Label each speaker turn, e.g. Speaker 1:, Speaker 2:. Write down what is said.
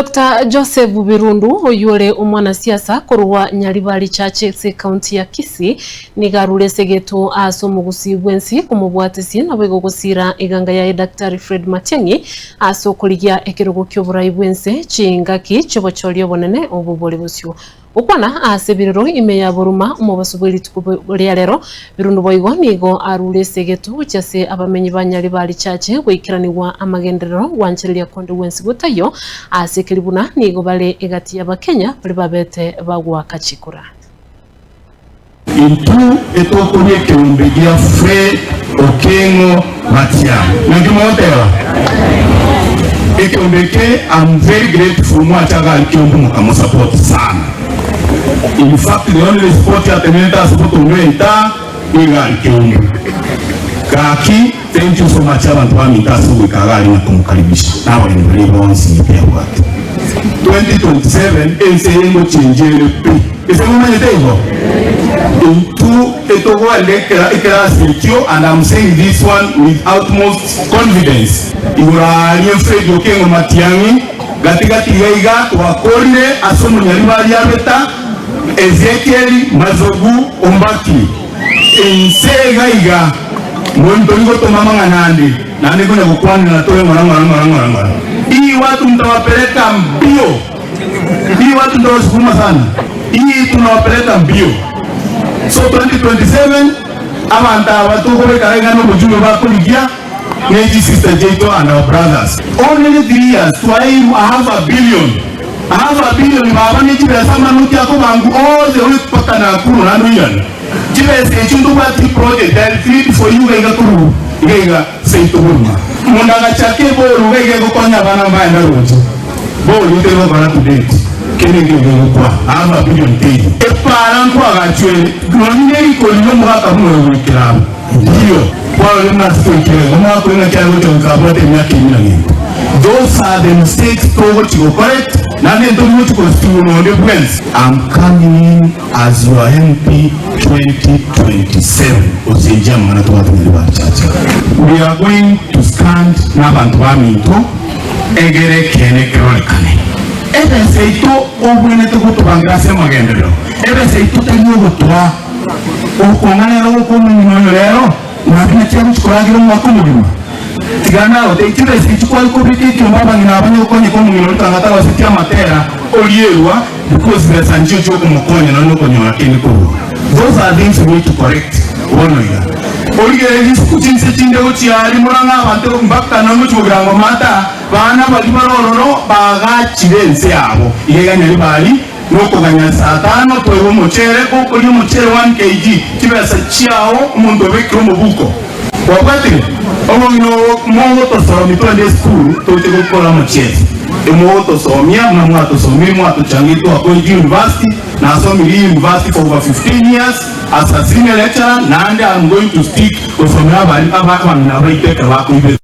Speaker 1: Dr. Joseph Birundu oyole omwanasiasa korwa Nyaribali Church se county ya Kisii nigarure segeto asomugusi bwensi kumubwatisi nabego gusira iganga ya Dr. Fred Matiang'i asokoligia ekirugo ky'oburai bwense chingaki chobochoryo bonene obubole busyo ukwana asebiriro ime ya buruma umubasubwiri tukubulia lero Birundu boigo nigo arure segeto cyase abamenyi ba Nyaribali Church gwikiraniwa amagenderero wanchiriya konde bwensi gutayo asekiribuna nigo bale egati y'abakenya bali babete bagwa kachikura
Speaker 2: Intu etokoye keumbegia Fred Okengo Matiang'i ngimotewa Ekeumbeke. I'm very grateful mwachaga alikiombu mukamusupport sana. In fact, the only support ya teneta support umweita iga alikiombu kaki. Thank you so much abantu bamitaso wikagali na kumukaribisha nawe ni bonsi nipea watu 2027 ense yengo chenjele pe ese mumanye tengo into etogo elekera sekyo, and I'm saying this one with utmost confidence. Iurali Fred Okengo Matiang'i gatigati gaiga wakolire asomo Nyaribali abeta Ezekiel Mazogu Ombaki ense gaiga mwendo niko tomama nganandi nani kuna kukwani na toe mwana. Hii watu mtawapeleka mbio. Hii watu ndio wasukuma sana. Hii tunawapeleka mbio. So 2027 abanta watu kwa karanga no bujumbe bakuligia Neji Sister Jato and our brothers. Only 3 years to I have a billion. I have a billion baba ni jibe sama nuti yako bangu all the way paka na kuru na nuyan. Jibe chundu ba ti project that feed for you gaiga kuru gaiga seito burma. Mundaga chake boru gaiga kokonya bana mbaya na rojo. Boru ndero bana today. Kene gaiga kwa have a billion day. Epara kwa gachwe nonye ko lyo mwaka mwe wikiramu. Ndio kwa lina sikile mwaka kuna kyango chonkabote myaka 10. Those are the mistakes to go correct. I'm coming in as your MP 2027. We are going to stand n'abantu baminto egere kene keronekane. Ebe seito obwene tukutubangrase magendero. Ebe seito tenyo gutwa okongana ro ko munyo lero nabina cyangwa chikoragiro mwakumurima. Tigana oteikire sichukwa ikobiti mbaba nginabanyo konye ko munyo tangata wasitia matera olierwa because there's a njojo kumukonya na nuko nyola kene ko. Those are things we need to correct. Ono ya oligere discutinse tinde uchi ari muranga abantu mbaka na mucho grango mata bana bali barororo baga chirense yabo yega Nyaribali nuko ganya saa 5 toyo muchere ko kuri muchere 1 kg kibesa chiao umuntu obekiro mubuko wakati omongino mongo to soromi to the school to te gukora muchere emo to somia na mwato somi mwato changito ako university na somi university for over 15 years as a senior lecturer, and I'm going to stick with some abali abaka na baiteka wako ibe